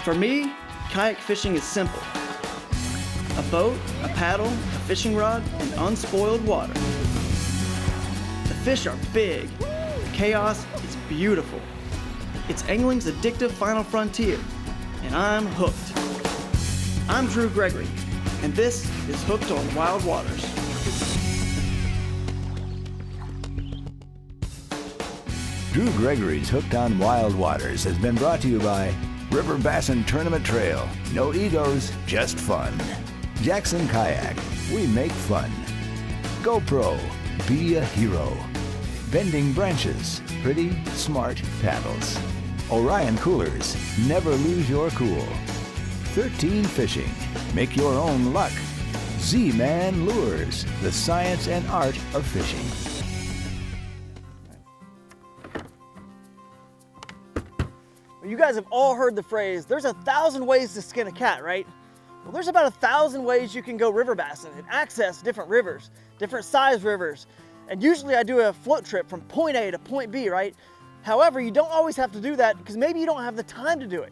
For me, kayak fishing is simple. A boat, a paddle, a fishing rod, and unspoiled water. The fish are big. The chaos is beautiful. It's angling's addictive final frontier, and I'm hooked. I'm Drew Gregory, and this is Hooked on Wild Waters. Drew Gregory's Hooked on Wild Waters has been brought to you by River Bassin Tournament Trail. No egos, just fun. Jackson Kayak, we make fun. GoPro, be a hero. Bending Branches, pretty, smart paddles. Orion Coolers, never lose your cool. 13 Fishing, make your own luck. Z-Man Lures, the science and art of fishing. You guys have all heard the phrase, there's 1,000 ways to skin a cat, right? Well, there's about 1,000 ways you can go river bassing and access different rivers, different size rivers. And usually I do a float trip from point A to point B, right? However, you don't always have to do that because maybe you don't have the time to do it.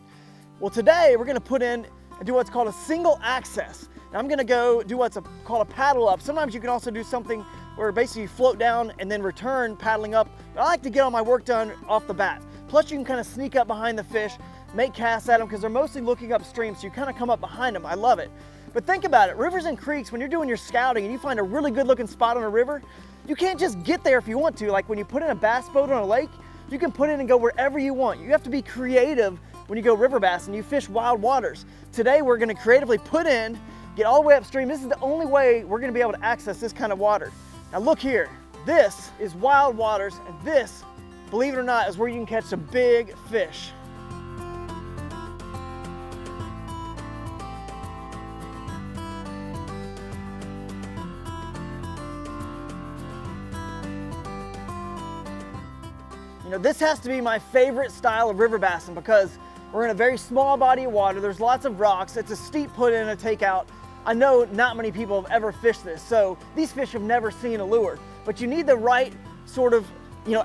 Well, today we're gonna put in and do what's called a single access. And I'm gonna go do what's called a paddle up. Sometimes you can also do something where basically you float down and then return paddling up. But I like to get all my work done off the bat. Plus you can kind of sneak up behind the fish, make casts at them because they're mostly looking upstream, so you kind of come up behind them. I love it. But think about it, rivers and creeks, when you're doing your scouting and you find a really good looking spot on a river, you can't just get there if you want to. Like when you put in a bass boat on a lake, you can put in and go wherever you want. You have to be creative when you go river bass and you fish wild waters. Today we're gonna creatively put in, get all the way upstream. This is the only way we're gonna be able to access this kind of water. Now look here, this is wild waters, and this, believe it or not, is where you can catch some big fish. You know, this has to be my favorite style of river bassing because we're in a very small body of water. There's lots of rocks. It's a steep put in and take out. I know not many people have ever fished this, so these fish have never seen a lure. But you need the right sort of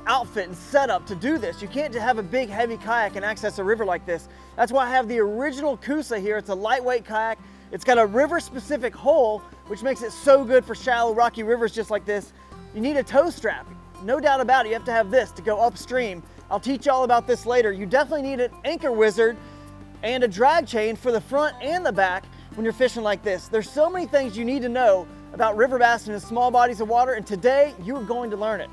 outfit and setup to do this. You can't just have a big heavy kayak and access a river like this. That's why I have the original Coosa here. It's a lightweight kayak. It's got a river specific hole, which makes it so good for shallow rocky rivers just like this. You need a tow strap. No doubt about it, you have to have this to go upstream. I'll teach you all about this later. You definitely need an anchor wizard and a drag chain for the front and the back when you're fishing like this. There's so many things you need to know about river bassing in small bodies of water, and today you're going to learn it.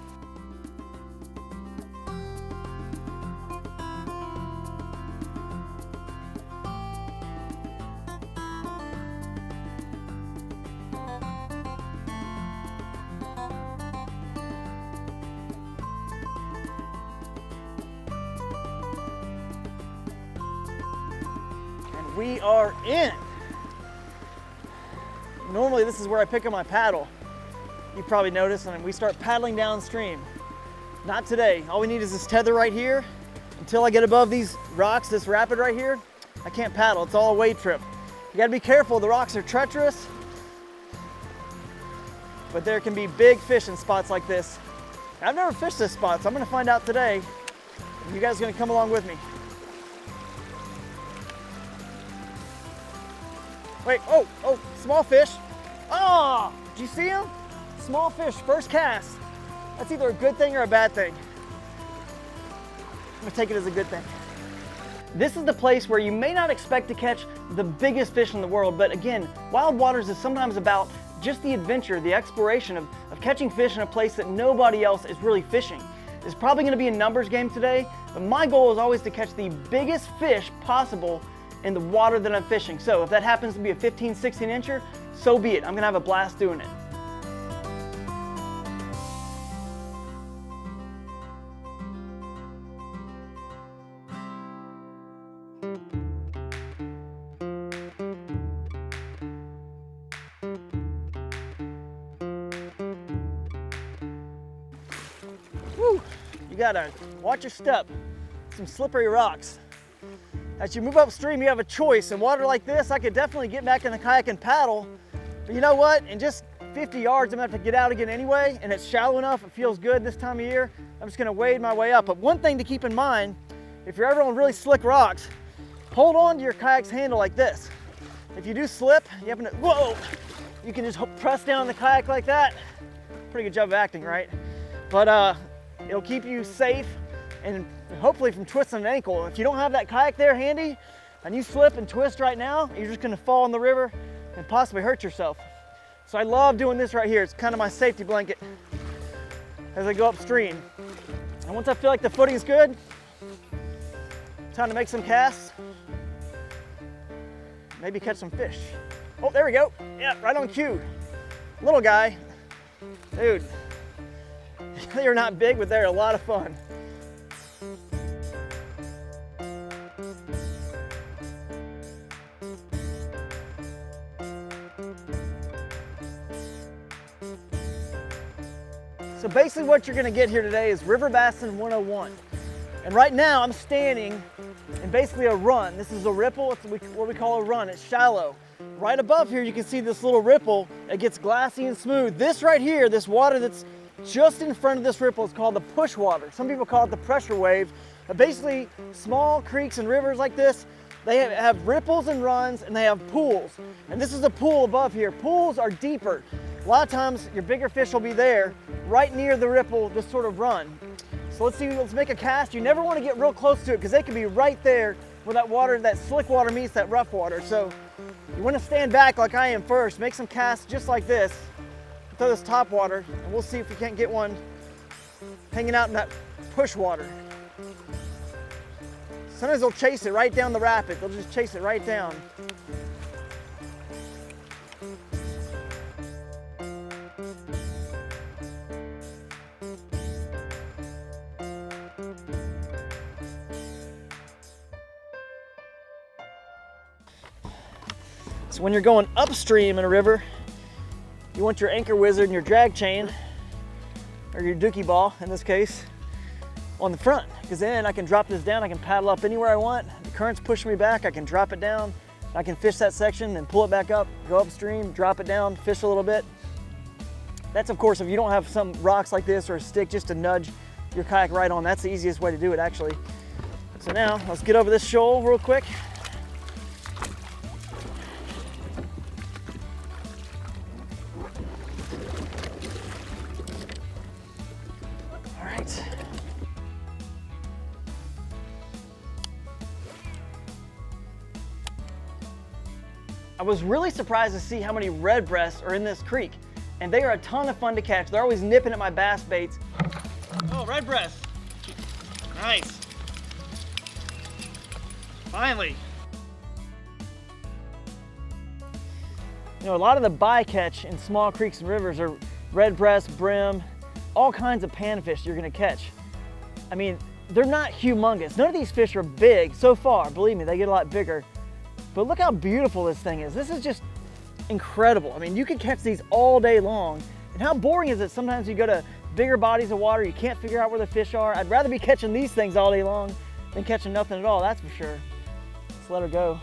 We are in. Normally this is where I pick up my paddle. You probably noticed, and we start paddling downstream. Not today. All we need is this tether right here. Until I get above these rocks, this rapid right here, I can't paddle. It's all a wade trip. You gotta be careful. The rocks are treacherous, but there can be big fish in spots like this. I've never fished this spot, so I'm gonna find out today. You guys are gonna come along with me. Wait, oh, small fish. Oh, did you see him? Small fish, first cast. That's either a good thing or a bad thing. I'm gonna take it as a good thing. This is the place where you may not expect to catch the biggest fish in the world, but again, wild waters is sometimes about just the adventure, the exploration of catching fish in a place that nobody else is really fishing. It's probably gonna be a numbers game today, but my goal is always to catch the biggest fish possible in the water that I'm fishing. So if that happens to be a 15, 16 incher, so be it. I'm gonna have a blast doing it. Woo, you gotta watch your step. Some slippery rocks. As you move upstream, you have a choice. In water like this, I could definitely get back in the kayak and paddle, but you know what? In just 50 yards, I'm gonna have to get out again anyway, and it's shallow enough, it feels good this time of year. I'm just gonna wade my way up. But one thing to keep in mind, if you're ever on really slick rocks, hold on to your kayak's handle like this. If you do slip, you happen to, whoa, you can just press down the kayak like that. Pretty good job of acting, right? But it'll keep you safe and hopefully from twisting an ankle. If you don't have that kayak there handy and you slip and twist right now, you're just gonna fall in the river and possibly hurt yourself. So I love doing this right here. It's kind of my safety blanket as I go upstream. And once I feel like the footing's good, time to make some casts. Maybe catch some fish. Oh, there we go. Yeah, right on cue. Little guy. Dude, they are not big, but they're a lot of fun. So basically what you're gonna get here today is River Bassin 101. And right now I'm standing in basically a run. This is a ripple, it's what we call a run, it's shallow. Right above here you can see this little ripple. It gets glassy and smooth. This right here, this water that's just in front of this ripple is called the push water. Some people call it the pressure wave. But basically small creeks and rivers like this, they have ripples and runs and they have pools. And this is a pool above here. Pools are deeper. A lot of times your bigger fish will be there right near the ripple, this sort of run. So let's make a cast. You never want to get real close to it because they can be right there where that water, that slick water meets that rough water. So you want to stand back like I am first, make some casts just like this, throw this top water, and we'll see if we can't get one hanging out in that push water. Sometimes they'll chase it right down the rapid. They'll just chase it right down. So when you're going upstream in a river, you want your anchor wizard and your drag chain, or your dookie ball in this case, on the front, because then I can drop this down, I can paddle up anywhere I want. The current's pushing me back, I can drop it down, I can fish that section and pull it back up, go upstream, drop it down, fish a little bit. That's of course if you don't have some rocks like this or a stick just to nudge your kayak right on. That's the easiest way to do it actually. So now let's get over this shoal real quick. I was really surprised to see how many red breasts are in this creek, and they are a ton of fun to catch. They're always nipping at my bass baits. Oh, red breast. Nice. Finally. You know, a lot of the bycatch in small creeks and rivers are red breast, brim, all kinds of panfish you're gonna catch. I mean, they're not humongous. None of these fish are big so far. Believe me, they get a lot bigger. But look how beautiful this thing is. This is just incredible. I mean, you can catch these all day long. And how boring is it? Sometimes you go to bigger bodies of water, you can't figure out where the fish are. I'd rather be catching these things all day long than catching nothing at all, that's for sure. Let's let her go.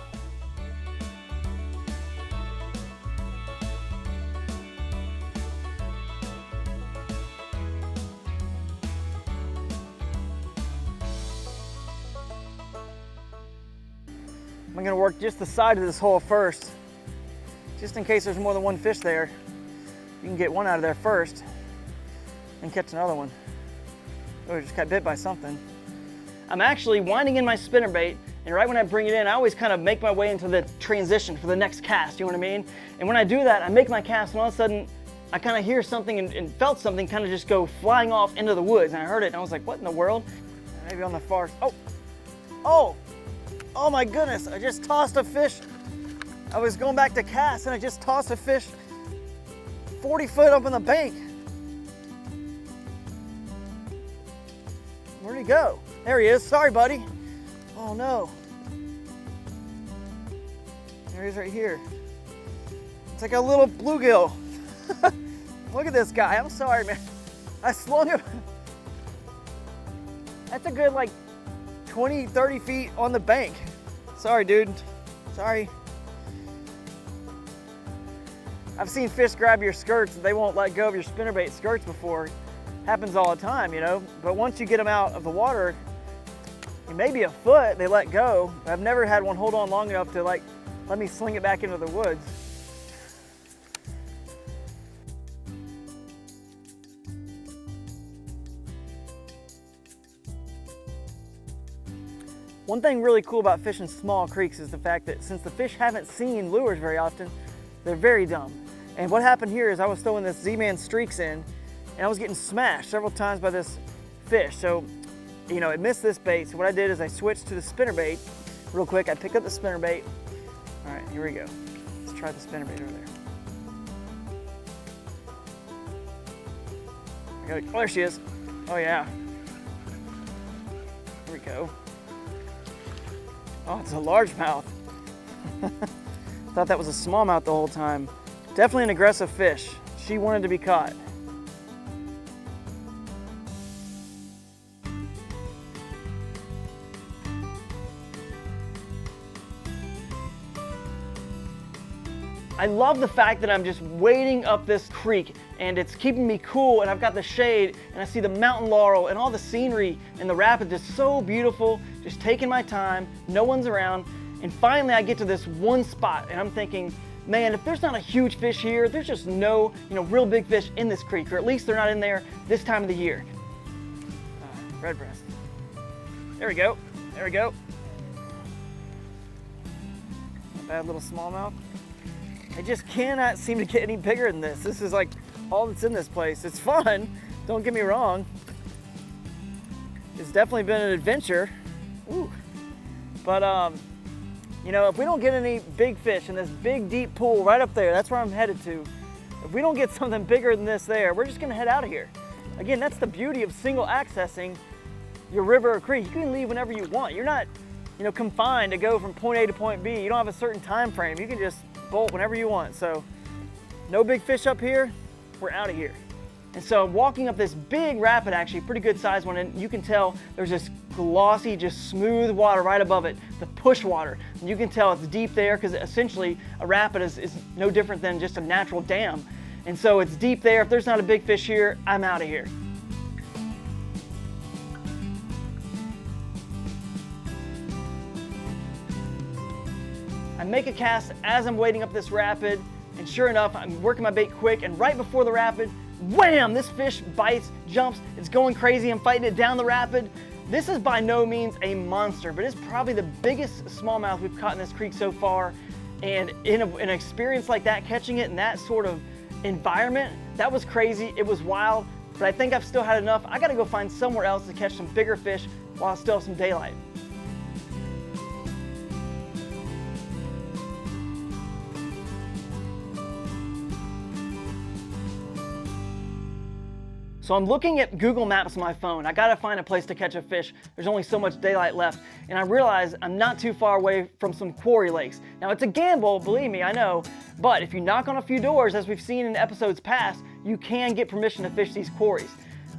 I'm gonna work just the side of this hole first, just in case there's more than one fish there. You can get one out of there first and catch another one. Oh, I just got bit by something. I'm actually winding in my spinnerbait, and right when I bring it in, I always kind of make my way into the transition for the next cast, you know what I mean? And when I do that, I make my cast, and all of a sudden, I kind of hear something and felt something kind of just go flying off into the woods, and I heard it, and I was like, what in the world? Maybe on the far, oh my goodness, I just tossed a fish. I was going back to cast and I just tossed a fish 40 foot up on the bank. Where'd he go? There he is, sorry buddy. Oh no. There he is right here. It's like a little bluegill. Look at this guy, I'm sorry man. I slung him. That's a good like 20, 30 feet on the bank. Sorry, dude. Sorry. I've seen fish grab your skirts and they won't let go of your spinnerbait skirts before. Happens all the time, you know. But once you get them out of the water, maybe a foot they let go. I've never had one hold on long enough to like let me sling it back into the woods. One thing really cool about fishing small creeks is the fact that since the fish haven't seen lures very often, they're very dumb. And what happened here is I was throwing this Z-Man Streakz in, and I was getting smashed several times by this fish. So, you know, it missed this bait. So what I did is I switched to the spinnerbait real quick. I picked up the spinnerbait. All right, here we go. Let's try the spinnerbait over there. Oh, there she is. Oh yeah. Here we go. Oh, it's a largemouth. Thought that was a smallmouth the whole time. Definitely an aggressive fish. She wanted to be caught. I love the fact that I'm just wading up this creek and it's keeping me cool, and I've got the shade and I see the mountain laurel and all the scenery and the rapid just so beautiful, just taking my time, no one's around, and finally I get to this one spot and I'm thinking, man, if there's not a huge fish here, there's just no, real big fish in this creek, or at least they're not in there this time of the year. Red breast. There we go, there we go. Not bad little smallmouth. I just cannot seem to get any bigger than this. This is like all that's in this place. It's fun, don't get me wrong. It's definitely been an adventure. Ooh. But if we don't get any big fish in this big deep pool right up there, that's where I'm headed to. If we don't get something bigger than this there, we're just gonna head out of here. Again, that's the beauty of single accessing your river or creek. You can leave whenever you want. You're not, confined to go from point A to point B. You don't have a certain time frame. You can just bolt whenever you want. So no big fish up here, we're out of here. And so walking up this big rapid, actually pretty good sized one, and you can tell there's this glossy, just smooth water right above it, the push water. And you can tell it's deep there because essentially a rapid is no different than just a natural dam. And so it's deep there. If there's not a big fish here, I'm out of here. I make a cast as I'm wading up this rapid, and sure enough, I'm working my bait quick, and right before the rapid, wham, this fish bites, jumps, it's going crazy, I'm fighting it down the rapid. This is by no means a monster, but it's probably the biggest smallmouth we've caught in this creek so far, and in an experience like that, catching it in that sort of environment, that was crazy, it was wild, but I think I've still had enough. I gotta go find somewhere else to catch some bigger fish while I still have some daylight. So I'm looking at Google Maps on my phone. I gotta find a place to catch a fish. There's only so much daylight left. And I realize I'm not too far away from some quarry lakes. Now it's a gamble, believe me, I know, but if you knock on a few doors, as we've seen in episodes past, you can get permission to fish these quarries.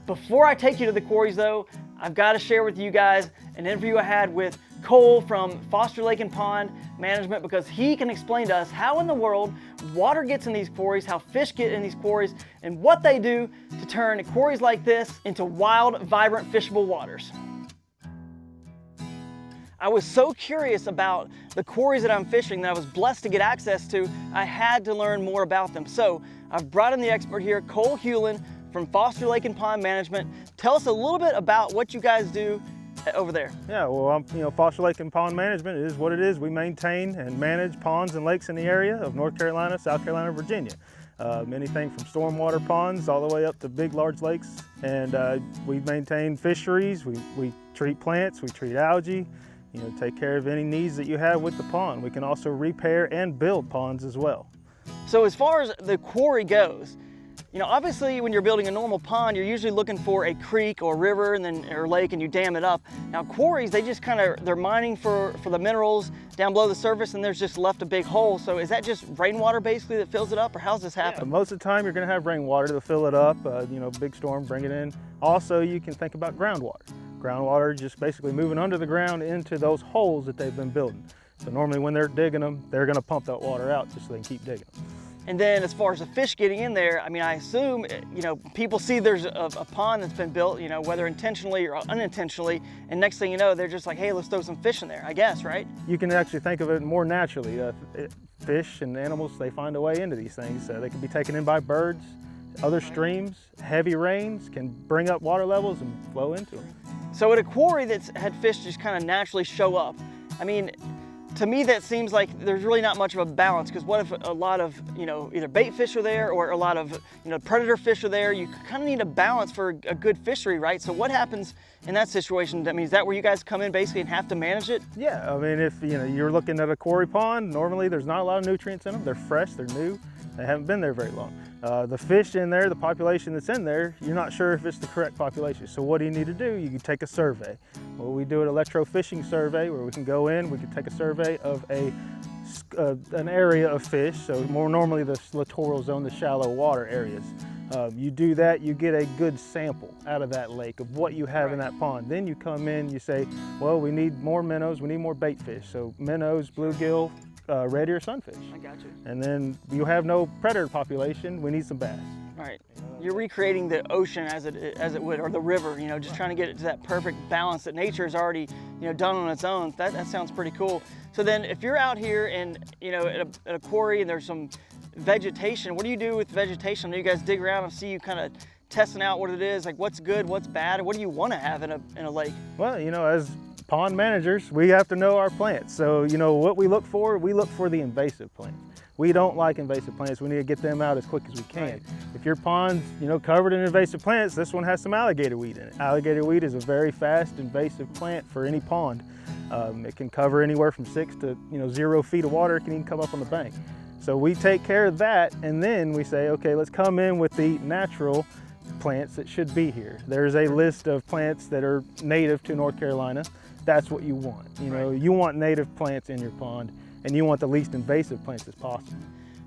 Before I take you to the quarries though, I've gotta share with you guys an interview I had with Cole from Foster Lake and Pond Management, because he can explain to us how in the world water gets in these quarries, how fish get in these quarries, and what they do to turn quarries like this into wild, vibrant, fishable waters. I was so curious about the quarries that I'm fishing that I was blessed to get access to, I had to learn more about them. So I've brought in the expert here, Cole Hulan from Foster Lake and Pond Management. Tell us a little bit about what you guys do over there. Yeah, well, Foster Lake and Pond Management is what it is. We maintain and manage ponds and lakes in the area of North Carolina, South Carolina, and Virginia. Anything from stormwater ponds all the way up to big, large lakes. And we maintain fisheries, we treat plants, we treat algae, take care of any needs that you have with the pond. We can also repair and build ponds as well. So as far as the quarry goes, obviously when you're building a normal pond, you're usually looking for a creek or river or lake, and you dam it up. Now quarries, they just they're mining for the minerals down below the surface, and there's just left a big hole. So is that just rainwater basically that fills it up, or how's this happen? Yeah, most of the time you're gonna have rainwater to fill it up, big storm, bring it in. Also, you can think about groundwater. Groundwater just basically moving under the ground into those holes that they've been building. So normally when they're digging them, they're gonna pump that water out just so they can keep digging them. And then as far as the fish getting in there, I mean, I assume, you know, people see there's a pond that's been built, you know, whether intentionally or unintentionally, and next thing you know, they're just like, hey, let's throw some fish in there, I guess, right? You can actually think of it more naturally. Fish and animals, they find a way into these things. They can be taken in by birds, other streams. Heavy rains can bring up water levels and flow into them. So at a quarry that's had fish just kind of naturally show up, I mean, to me, that seems like there's really not much of a balance, because what if a lot of, you know, either bait fish are there or a lot of, you know, predator fish are there? You kind of need a balance for a good fishery, right? So what happens in that situation? I mean, is that where you guys come in basically and have to manage it? Yeah, I mean, if you know you're looking at a quarry pond, normally there's not a lot of nutrients in them. They're fresh, they're new, they haven't been there very long. The fish in there, the population that's in there, you're not sure if it's the correct population. So what do you need to do? You can take a survey. Well, we do an electro fishing survey where we can go in, we can take a survey of an area of fish. So more normally the littoral zone, the shallow water areas. You do that, you get a good sample out of that lake of what you have in that pond. Then you come in, you say, well, we need more minnows, we need more bait fish. So minnows, bluegill, red ear sunfish. I got you. And then you have no predator population, we need some bass. All right. You're recreating the ocean as it would, or the river, you know, just trying to get it to that perfect balance that nature has already, you know, done on its own. That sounds pretty cool. So then if you're out here and, you know, at a quarry and there's some vegetation, what do you do with vegetation? Do you guys dig around and see you kind of testing out what it is, like what's good, what's bad, what do you want to have in a lake? Well, you know, as pond managers, we have to know our plants. So, you know, what we look for the invasive plants. We don't like invasive plants. We need to get them out as quick as we can. Right. If your pond's, you know, covered in invasive plants, this one has some alligator weed in it. Alligator weed is a very fast invasive plant for any pond. It can cover anywhere from 6 to 0 feet of water. It can even come up on the bank. So we take care of that, and then we say, okay, let's come in with the natural plants that should be here. There's a list of plants that are native to North Carolina. That's what you want. You know, you want native plants in your pond, and you want the least invasive plants as possible.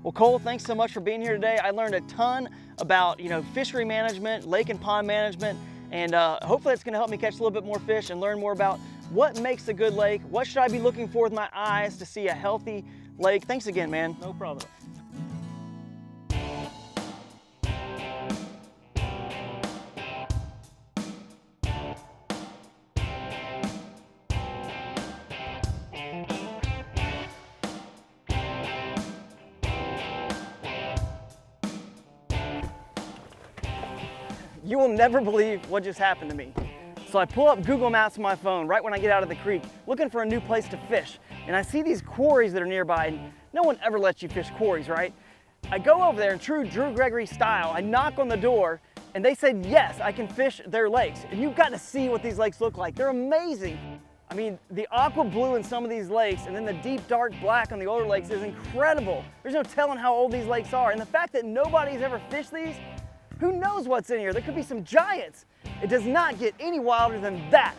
Well, Cole, thanks so much for being here today. I learned a ton about, you know, fishery management, lake and pond management, and hopefully it's going to help me catch a little bit more fish and learn more about what makes a good lake. What should I be looking for with my eyes to see a healthy lake? Thanks again, man. No problem. You will never believe what just happened to me. So I pull up Google Maps on my phone right when I get out of the creek, looking for a new place to fish. And I see these quarries that are nearby, and no one ever lets you fish quarries, right? I go over there in true Drew Gregory style. I knock on the door, and they said, yes, I can fish their lakes. And you've got to see what these lakes look like. They're amazing. I mean, the aqua blue in some of these lakes, and then the deep dark black on the older lakes is incredible. There's no telling how old these lakes are. And the fact that nobody's ever fished these, who knows what's in here? There could be some giants. It does not get any wilder than that.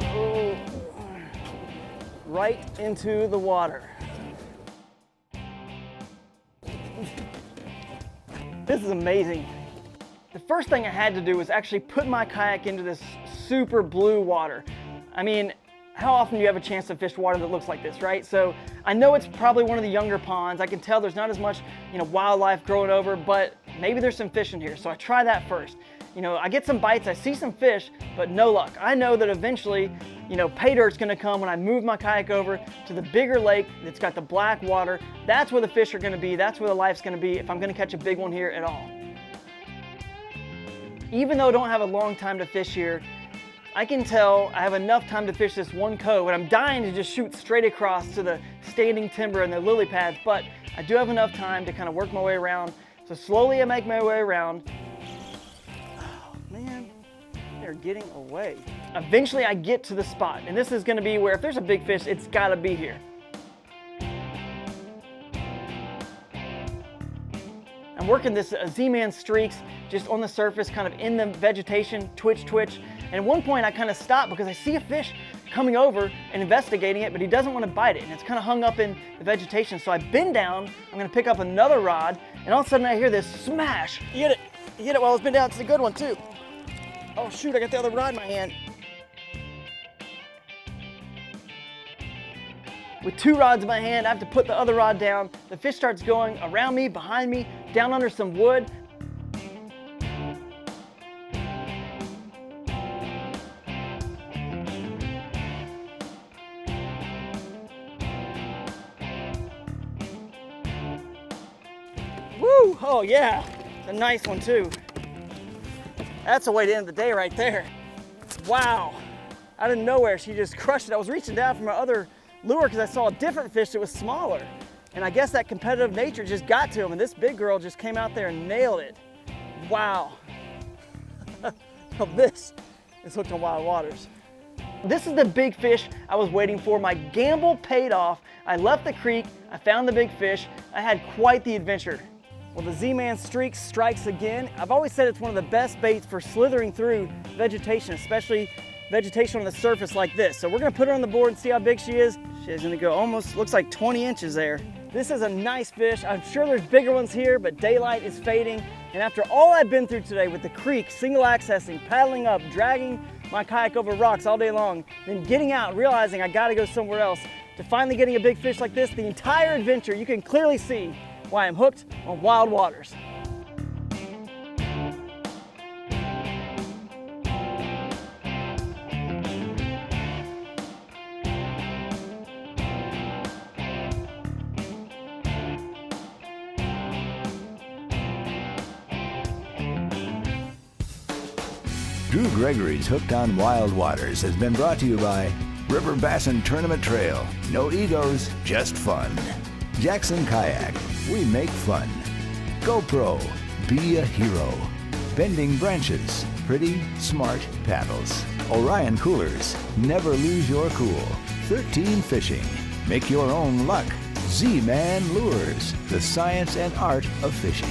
Oh, right into the water. This is amazing. The first thing I had to do was actually put my kayak into this super blue water. I mean, how often do you have a chance to fish water that looks like this, right? So I know it's probably one of the younger ponds. I can tell there's not as much, wildlife growing over, but maybe there's some fish in here. So I try that first. I get some bites, I see some fish, but no luck. I know that eventually, pay dirt's gonna come when I move my kayak over to the bigger lake that's got the black water. That's where the fish are gonna be. That's where the life's gonna be if I'm gonna catch a big one here at all. Even though I don't have a long time to fish here, I can tell I have enough time to fish this one cove, and I'm dying to just shoot straight across to the standing timber and the lily pads, but I do have enough time to kind of work my way around. So slowly I make my way around. Oh man, they're getting away. Eventually I get to the spot, and this is gonna be where if there's a big fish, it's gotta be here. I'm working this Z-Man Streakz just on the surface, kind of in the vegetation, twitch. And at one point I kind of stop because I see a fish coming over and investigating it, but he doesn't want to bite it, and it's kind of hung up in the vegetation. So I bend down, I'm gonna pick up another rod, and all of a sudden I hear this smash. You get it? You get it while it's been down. It's a good one too. Oh shoot, I got the other rod in my hand. With 2 rods in my hand, I have to put the other rod down. The fish starts going around me, behind me, down under some wood. Woo! Oh yeah, it's a nice one too. That's a way to end the day right there. Wow, out of nowhere, she just crushed it. I was reaching down for my other lure because I saw a different fish that was smaller. And I guess that competitive nature just got to him, and this big girl just came out there and nailed it. Wow. Now this is hooked on wild waters. This is the big fish I was waiting for. My gamble paid off. I left the creek, I found the big fish. I had quite the adventure. Well, the Z-Man Streakz strikes again. I've always said it's one of the best baits for slithering through vegetation, especially vegetation on the surface like this. So we're gonna put her on the board and see how big she is. She's gonna go almost, looks like 20 inches there. This is a nice fish. I'm sure there's bigger ones here, but daylight is fading. And after all I've been through today with the creek, single accessing, paddling up, dragging my kayak over rocks all day long, then getting out, realizing I gotta go somewhere else, to finally getting a big fish like this, the entire adventure, you can clearly see why I'm hooked on wild waters. Drew Gregory's Hooked on Wild Waters has been brought to you by River Bassin Tournament Trail. No egos, just fun. Jackson Kayak, we make fun. GoPro, be a hero. Bending Branches, pretty, smart paddles. Orion Coolers, never lose your cool. 13 Fishing, make your own luck. Z-Man Lures, the science and art of fishing.